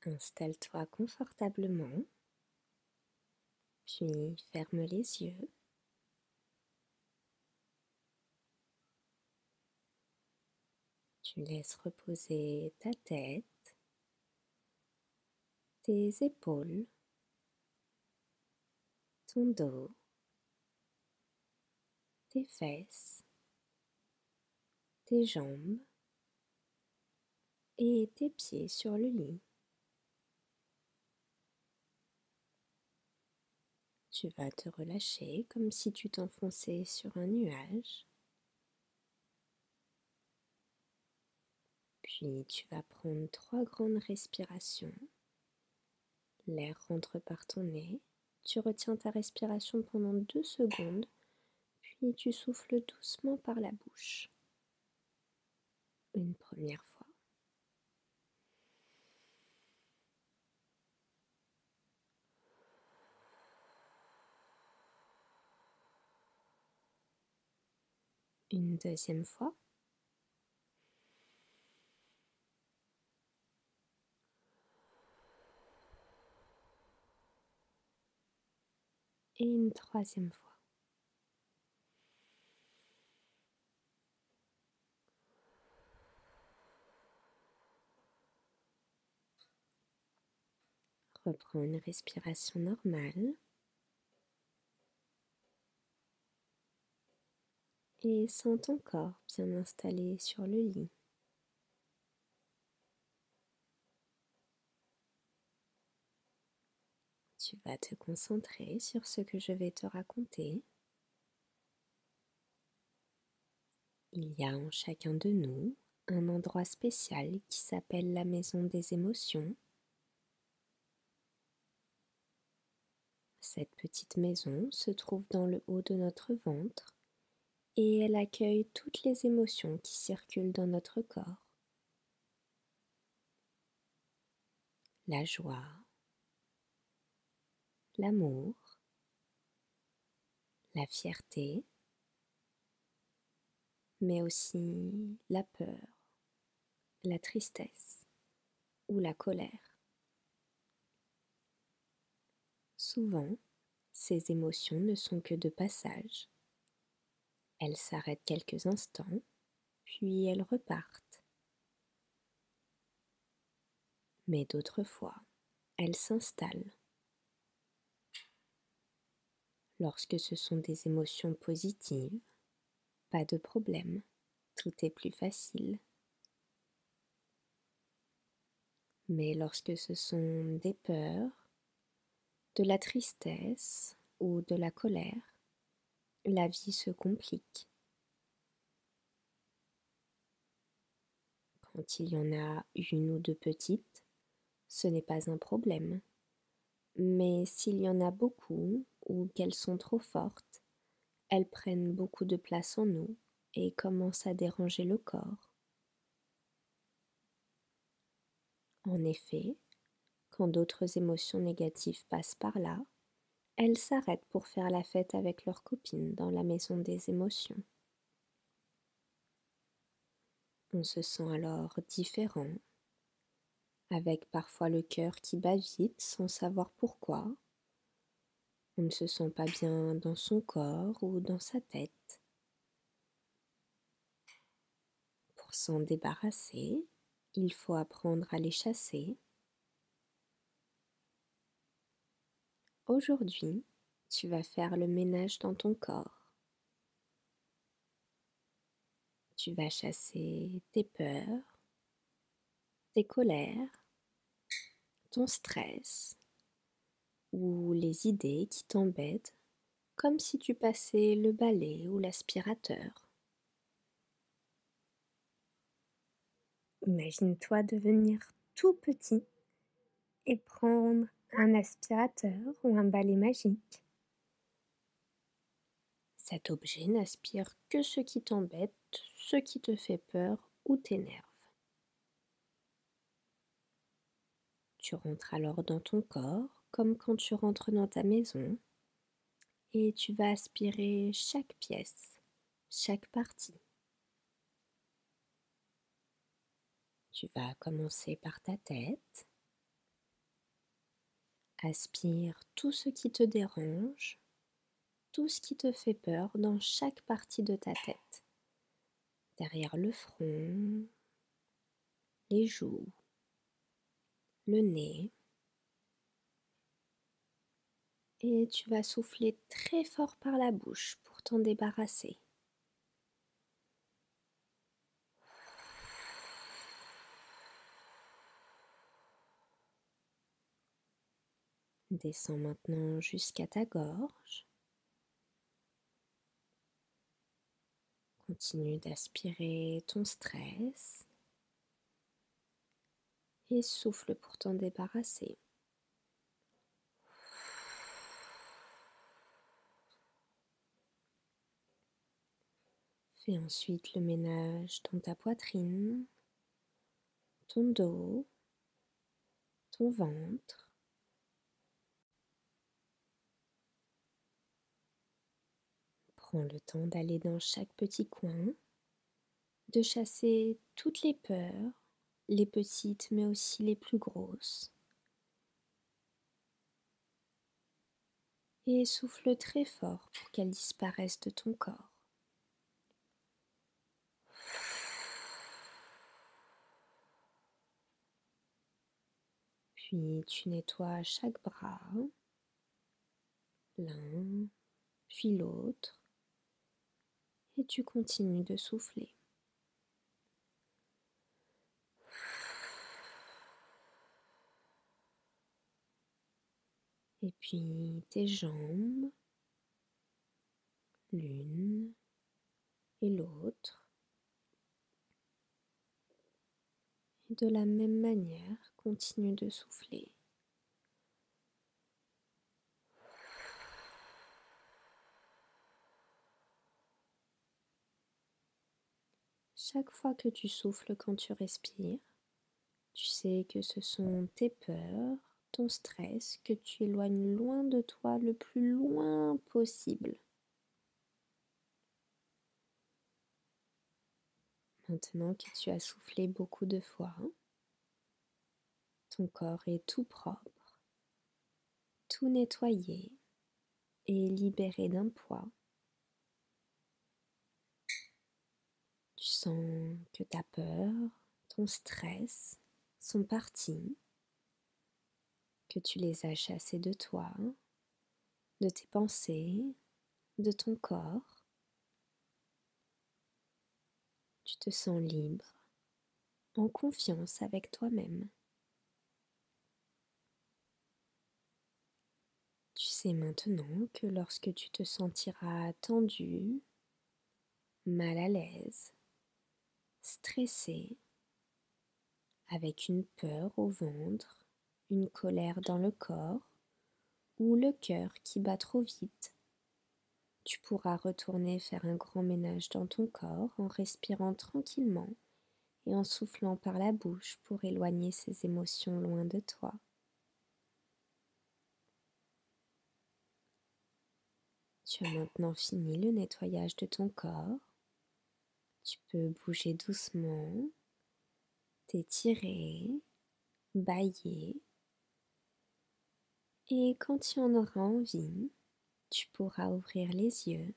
Installe-toi confortablement, puis ferme les yeux. Tu laisses reposer ta tête, tes épaules, ton dos, tes fesses, tes jambes et tes pieds sur le lit. Tu vas te relâcher comme si tu t'enfonçais sur un nuage. Puis tu vas prendre 3 grandes respirations. L'air rentre par ton nez. Tu retiens ta respiration pendant 2 secondes, puis tu souffles doucement par la bouche. Une première fois. Une deuxième fois. Et une troisième fois. Reprends une respiration normale. Et sens ton corps bien installé sur le lit. Tu vas te concentrer sur ce que je vais te raconter. Il y a en chacun de nous un endroit spécial qui s'appelle la maison des émotions. Cette petite maison se trouve dans le haut de notre ventre et elle accueille toutes les émotions qui circulent dans notre corps. La joie, l'amour, la fierté, mais aussi la peur, la tristesse ou la colère. Souvent, ces émotions ne sont que de passage. Elles s'arrêtent quelques instants, puis elles repartent. Mais d'autres fois, elles s'installent. Lorsque ce sont des émotions positives, pas de problème, tout est plus facile. Mais lorsque ce sont des peurs, de la tristesse ou de la colère, la vie se complique. Quand il y en a une ou deux petites, ce n'est pas un problème. Mais s'il y en a beaucoup ou qu'elles sont trop fortes, elles prennent beaucoup de place en nous et commencent à déranger le corps. En effet, quand d'autres émotions négatives passent par là, elles s'arrêtent pour faire la fête avec leurs copines dans la maison des émotions. On se sent alors différent, avec parfois le cœur qui bat vite sans savoir pourquoi. On ne se sent pas bien dans son corps ou dans sa tête. Pour s'en débarrasser, il faut apprendre à les chasser. Aujourd'hui, tu vas faire le ménage dans ton corps. Tu vas chasser tes peurs, tes colères, ton stress ou les idées qui t'embêtent, comme si tu passais le balai ou l'aspirateur. Imagine-toi devenir tout petit et prendre un aspirateur ou un balai magique. Cet objet n'aspire que ce qui t'embête, ce qui te fait peur ou t'énerve. Tu rentres alors dans ton corps comme quand tu rentres dans ta maison et tu vas aspirer chaque pièce, chaque partie. Tu vas commencer par ta tête, Aspire tout ce qui te dérange, tout ce qui te fait peur dans chaque partie de ta tête. Derrière le front, les joues, le nez. Et tu vas souffler très fort par la bouche pour t'en débarrasser. Descends maintenant jusqu'à ta gorge. Continue d'aspirer ton stress et souffle pour t'en débarrasser. Fais ensuite le ménage dans ta poitrine, ton dos, ton ventre. Prends le temps d'aller dans chaque petit coin, de chasser toutes les peurs, les petites mais aussi les plus grosses. Et souffle très fort pour qu'elles disparaissent de ton corps. Puis tu nettoies chaque bras, l'un, puis l'autre, et tu continues de souffler. Et puis tes jambes, l'une et l'autre. Et de la même manière, continue de souffler. Chaque fois que tu souffles quand tu respires, tu sais que ce sont tes peurs, ton stress, que tu éloignes loin de toi le plus loin possible. Maintenant que tu as soufflé beaucoup de fois, ton corps est tout propre, tout nettoyé et libéré d'un poids. Tu sens que ta peur, ton stress sont partis, que tu les as chassés de toi, de tes pensées, de ton corps. Tu te sens libre, en confiance avec toi-même. Tu sais maintenant que lorsque tu te sentiras tendu, mal à l'aise, stressé, avec une peur au ventre, une colère dans le corps ou le cœur qui bat trop vite, tu pourras retourner faire un grand ménage dans ton corps en respirant tranquillement et en soufflant par la bouche pour éloigner ces émotions loin de toi. Tu as maintenant fini le nettoyage de ton corps. Tu peux bouger doucement, t'étirer, bâiller. Et quand tu en auras envie, tu pourras ouvrir les yeux